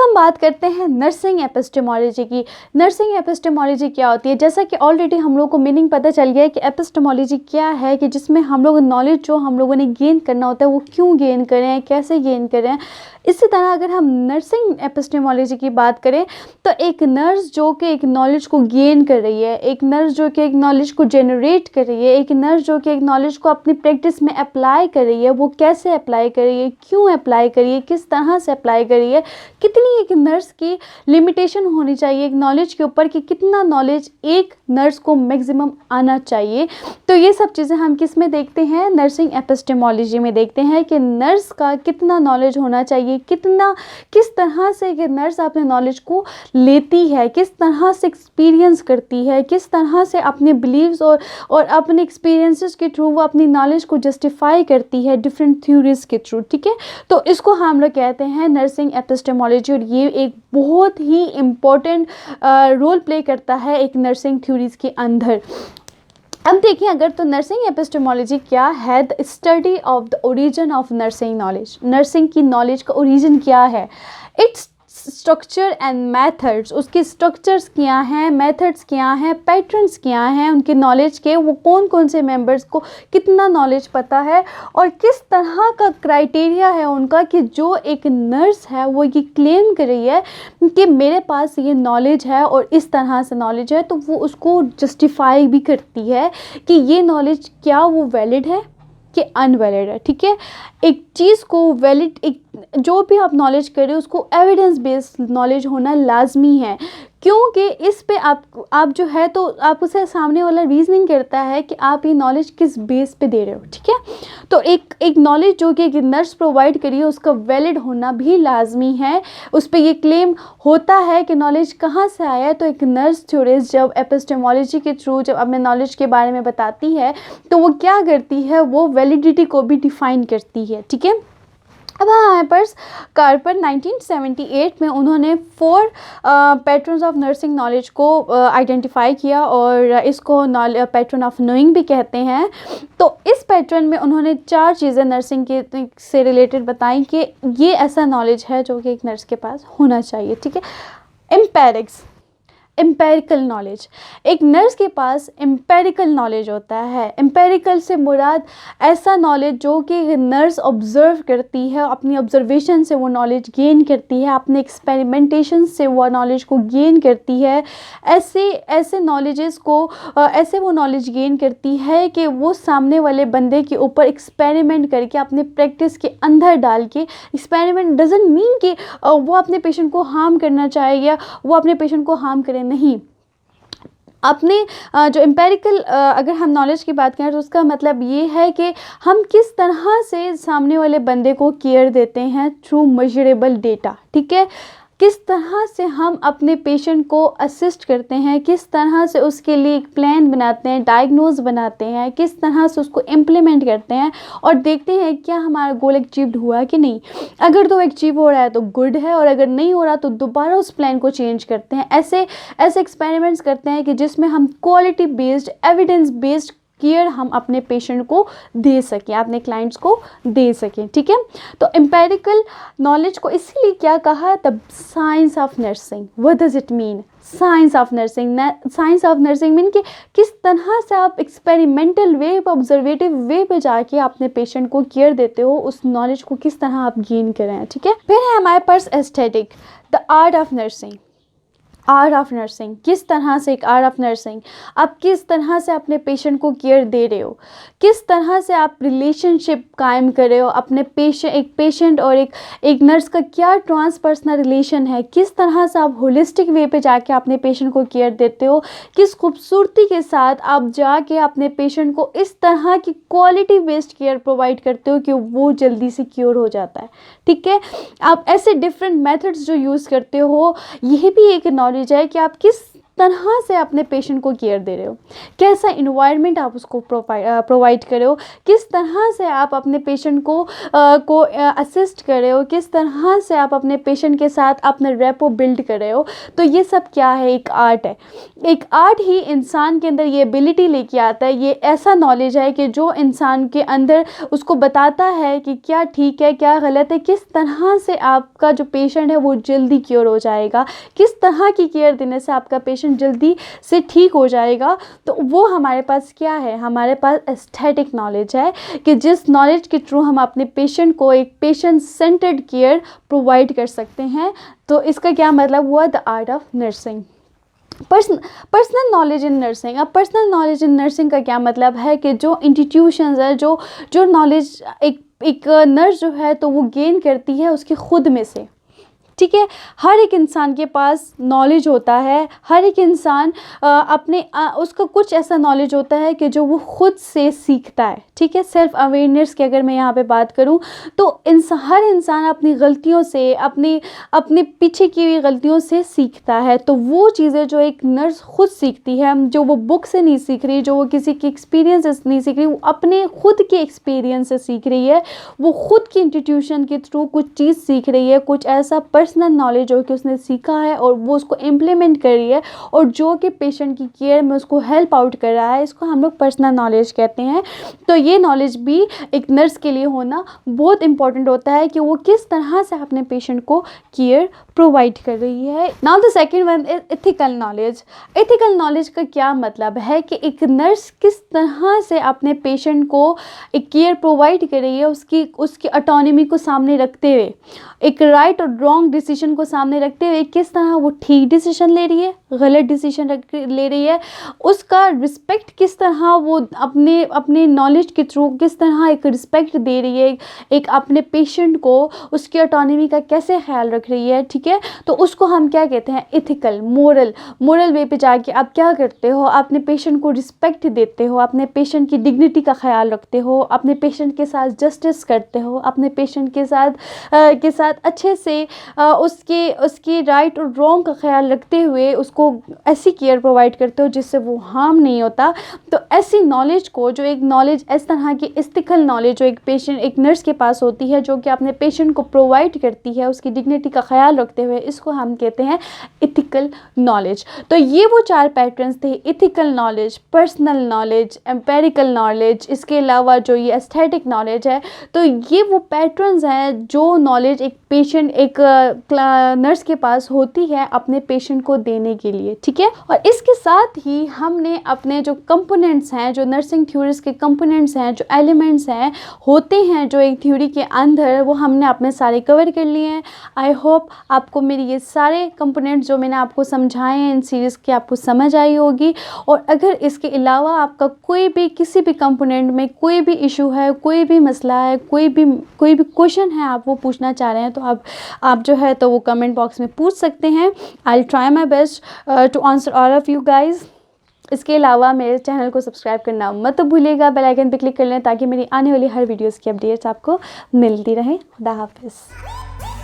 हम बात करते हैं नर्सिंग एपिस्टेमोलॉजी की। नर्सिंग एपिस्टेमोलॉजी क्या होती है? जैसा कि ऑलरेडी हम लोग को मीनिंग पता चल गया है कि एपिस्टेमोलॉजी क्या है, कि जिसमें हम लोग नॉलेज जो हम लोगों ने गेन करना होता है वो क्यों गेन करें, कैसे गेन करें। इसी तरह अगर हम नर्सिंग एपिस्टेमोलॉजी की बात करें तो एक नर्स जो कि एक नॉलेज को गेन कर रही है, एक नर्स जो कि एक नॉलेज को जनरेट कर रही है, एक नर्स जो कि एक नॉलेज को अपनी प्रैक्टिस में अप्लाई कर रही है, वो कैसे अप्लाई कर रही है, क्यों अप्लाई कर रही है, किस तरह से अप्लाई कर रही है, कितनी एक नर्स की लिमिटेशन होनी चाहिए एक नॉलेज के ऊपर, कि कितना नॉलेज एक नर्स को मैक्सिमम आना चाहिए। तो ये सब चीज़ें हम किस में देखते हैं? नर्सिंग एपिस्टेमोलॉजी में देखते हैं कि नर्स का कितना नॉलेज होना चाहिए, किस तरह से एक नर्स अपने नॉलेज को लेती है, किस तरह से एक्सपीरियंस करती है, किस तरह से अपने बिलीव्स और अपने एक्सपीरियंसेस के थ्रू वो अपनी नॉलेज को जस्टिफाई करती है डिफरेंट थ्योरीज के थ्रू। ठीक है, तो इसको हम लोग कहते हैं नर्सिंग एपिस्टेमोलॉजी, और ये एक बहुत ही इम्पोर्टेंट रोल प्ले करता है एक नर्सिंग थ्योरीज के अंदर। अब देखिए अगर, तो नर्सिंग एपिस्टेमोलॉजी क्या है? The study of the origin of nursing knowledge. Nursing की नॉलेज का ओरिजिन क्या है? इट्स स्ट्रक्चर एंड मेथड्स, उसके स्ट्रक्चर्स क्या हैं, मेथड्स क्या हैं, पैटर्न्स क्या हैं उनके नॉलेज के, वो कौन कौन से मेंबर्स को कितना नॉलेज पता है, और किस तरह का क्राइटेरिया है उनका कि जो एक नर्स है वो ये क्लेम कर रही है कि मेरे पास ये नॉलेज है और इस तरह से नॉलेज है, तो वो उसको जस्टिफाई भी करती है कि ये नॉलेज क्या वो वैलिड है कि अनवैलिड है। ठीक है, एक चीज़ को वैलिड, एक जो भी आप नॉलेज कर रहे हो उसको एविडेंस बेस्ड नॉलेज होना लाजमी है, क्योंकि इस पे आप जो है तो आप उसे सामने वाला रीजनिंग करता है कि आप ये नॉलेज किस बेस पे दे रहे हो। ठीक है, तो एक नॉलेज जो कि एक नर्स प्रोवाइड करी है उसका वैलिड होना भी लाजमी है। उस पर ये क्लेम होता है कि नॉलेज कहाँ से आया है, तो एक नर्स थ्योरिस्ट जब एपिस्टेमोलॉजी के थ्रू जब अपने नॉलेज के बारे में बताती है तो वो क्या करती है, वो वैलिडिटी को भी डिफाइन करती है। ठीक है, अब हमारे पास कार्पर 1978 में उन्होंने 4 पैटर्न्स ऑफ नर्सिंग नॉलेज को आइडेंटिफाई किया, और इसको पैटर्न ऑफ नोइंग भी कहते हैं। तो इस पैटर्न में उन्होंने 4 चीज़ें नर्सिंग के से रिलेटेड बताई कि ये ऐसा नॉलेज है जो कि एक नर्स के पास होना चाहिए। ठीक है, एम्पेरिकल नॉलेज, एक नर्स के पास एम्पेरिकल नॉलेज होता है। एम्पेरिकल से मुराद ऐसा नॉलेज जो कि नर्स ऑब्जर्व करती है, अपनी ऑब्जर्वेशन से वो नॉलेज गेन करती है, अपने एक्सपेरिमेंटेशन से वो नॉलेज को गेन करती है। ऐसे नॉलेजेस को ऐसे वो नॉलेज गेन करती है कि वो सामने वाले बंदे के ऊपर एक्सपेरिमेंट करके अपने प्रैक्टिस के अंदर डाल के, एक्सपेरिमेंट डजंट मीन कि वो अपने पेशेंट को हार्म करना चाहे या वो अपने पेशेंट को हार्म करे, नहीं। अपने जो एम्पेरिकल अगर हम नॉलेज की बात करें तो उसका मतलब ये है कि हम किस तरह से सामने वाले बंदे को केयर देते हैं थ्रू मेजरेबल डेटा। ठीक है, किस तरह से हम अपने पेशेंट को असिस्ट करते हैं, किस तरह से उसके लिए एक प्लान बनाते हैं, डायग्नोज बनाते हैं, किस तरह से उसको इम्प्लीमेंट करते हैं और देखते हैं क्या हमारा गोल अचीव्ड हुआ कि नहीं। अगर तो अचीव हो रहा है तो गुड है, और अगर नहीं हो रहा तो दोबारा उस प्लान को चेंज करते हैं। ऐसे एक्सपेरिमेंट्स करते हैं कि जिसमें हम quality based, evidence based care हम अपने पेशेंट को दे सकें, अपने क्लाइंट्स को दे सकें। ठीक है, तो एम्पेरिकल नॉलेज को इसीलिए क्या कहा, the science of nursing. What does it mean? Science of nursing. Science of nursing mean कि किस तरह से आप एक्सपेरिमेंटल वे पे, ऑब्जर्वेटिव वे पे जाके अपने पेशेंट को केयर देते हो, उस नॉलेज को किस तरह आप गेन करें। ठीक है, फिर है हमारे पास aesthetic, the art of nursing. Art of nursing, किस तरह से एक आर्ट ऑफ नर्सिंग, आप किस तरह से अपने पेशेंट को केयर दे रहे हो, किस तरह से आप रिलेशनशिप कायम कर रहे हो अपने एक पेशेंट और एक नर्स का क्या ट्रांसपर्सनल रिलेशन है, किस तरह से आप होलिस्टिक वे पे जाके अपने पेशेंट को केयर देते हो, किस खूबसूरती के साथ आप जाके अपने पेशेंट को इस तरह की क्वालिटी बेस्ड केयर प्रोवाइड करते हो कि वो जल्दी से क्योर हो जाता है। ठीक है, आप ऐसे डिफरेंट मेथड्स जो यूज़ करते हो, यह भी एक नॉलेज है कि आप किस तरह से अपने पेशेंट को केयर दे रहे हो, कैसा इन्वायरमेंट आप उसको प्रोवाइड कर रहे हो, किस तरह से आप अपने पेशेंट को असिस्ट कर रहे हो, किस तरह से आप अपने पेशेंट के साथ अपना रेपो बिल्ड कर रहे हो। तो ये सब क्या है, एक आर्ट है। एक आर्ट ही इंसान के अंदर ये एबिलिटी लेके आता है, ये ऐसा नॉलेज है कि जो इंसान के अंदर उसको बताता है कि क्या ठीक है क्या गलत है, किस तरह से आपका जो पेशेंट है वो जल्दी क्योर हो जाएगा, किस तरह की केयर देने से आपका पेशेंट जल्दी से ठीक हो जाएगा। तो वो हमारे पास क्या है, हमारे पास एस्थेटिक नॉलेज है कि जिस नॉलेज के थ्रू हम अपने पेशेंट को एक पेशेंट सेंटर्ड केयर प्रोवाइड कर सकते हैं। तो इसका क्या मतलब हुआ, the art of nursing. Personal knowledge in nursing. अब पर्सनल नॉलेज इन नर्सिंग का क्या मतलब है कि जो इंस्टीट्यूशंस है, जो नॉलेज एक नर्स जो है तो वो गेन करती है उसके खुद में से, ठीक है। हर एक इंसान के पास नॉलेज होता है, हर एक इंसान उसका कुछ ऐसा नॉलेज होता है कि जो वो खुद से सीखता है, ठीक है। सेल्फ अवेयरनेस की अगर मैं यहाँ पे बात करूँ तो हर इंसान अपनी गलतियों से, अपने पीछे की हुई गलतियों से सीखता है। तो वो चीज़ें जो एक नर्स खुद सीखती है, जो वो बुक से नहीं सीख रही, जो वो किसी के एक्सपीरियंस से नहीं सीख रही, वो अपने खुद के एक्सपीरियंस से सीख रही है, वो खुद की इंस्टीट्यूशन के थ्रू कुछ चीज़ सीख रही है, कुछ ऐसा पर्सनल नॉलेज हो कि उसने सीखा है और वो उसको इम्प्लीमेंट कर रही है और जो कि पेशेंट की केयर में उसको हेल्प आउट कर रहा है। इसको हम लोग पर्सनल नॉलेज कहते हैं। तो ये नॉलेज भी एक नर्स के लिए होना बहुत इंपॉर्टेंट होता है कि वो किस तरह से अपने पेशेंट को केयर प्रोवाइड कर रही है। Now the second one is ethical knowledge. Ethical knowledge का क्या मतलब है कि एक नर्स किस तरह से अपने पेशेंट को एक केयर प्रोवाइड कर रही है, उसकी ऑटोनॉमी को सामने रखते हुए, एक राइट और रॉन्ग डिसीजन को सामने रखते हुए किस तरह वो ठीक डिसीजन ले रही है, गलत डिसीजन ले रही है, उसका रिस्पेक्ट किस तरह वो अपने नॉलेज के थ्रू किस तरह एक रिस्पेक्ट दे रही है, एक अपने पेशेंट को उसकी ऑटोनॉमी का कैसे ख्याल रख रही है, ठीक है। तो उसको हम क्या कहते हैं, एथिकल, मोरल वे पे जाके आप क्या करते हो, अपने पेशेंट को रिस्पेक्ट देते हो, अपने पेशेंट की डिग्निटी का ख्याल रखते हो, अपने पेशेंट के साथ जस्टिस करते हो, अपने पेशेंट के साथ अच्छे से उसकी राइट और रॉन्ग का ख्याल रखते हुए उसको ऐसी केयर प्रोवाइड करते हो जिससे वो हार्म नहीं होता। तो ऐसी नॉलेज को, जो एक नॉलेज इस तरह की एथिकल नॉलेज जो एक नर्स के पास होती है, जो कि अपने पेशेंट को प्रोवाइड करती है उसकी डिग्निटी का ख्याल रखते हुए, इसको हम कहते हैं एथिकल नॉलेज। तो ये वो 4 पैटर्न्स थे, ethical knowledge, personal knowledge, empirical knowledge, इसके अलावा जो ये एस्थेटिक नॉलेज है। तो ये वो पैटर्न्स हैं जो नॉलेज एक नर्स के पास होती है अपने पेशेंट को देने के लिए, ठीक है। और इसके साथ ही हमने अपने जो कंपोनेंट्स हैं, जो नर्सिंग थ्योरीज के कंपोनेंट्स हैं, जो एलिमेंट्स हैं होते हैं जो एक थ्योरी के अंदर, वो हमने अपने सारे कवर कर लिए हैं। आई होप आपको मेरी ये सारे कंपोनेंट्स जो मैंने आपको समझाए हैं इन सीरीज़ की आपको समझ आई होगी। और अगर इसके अलावा आपका कोई भी किसी भी कंपोनेंट में कोई भी इशू है, कोई भी मसला है, कोई भी क्वेश्चन है आप वो पूछना चाह रहे हैं, तो आप जो है तो वो कमेंट बॉक्स में पूछ सकते हैं। I will try my best to answer all of you guys. इसके अलावा मेरे चैनल को सब्सक्राइब करना मत भूलिएगा, बेल आइकन पे क्लिक कर लें ताकि मेरी आने वाली हर वीडियोस की अपडेट्स आपको मिलती रहे। खुदा हाफिज़।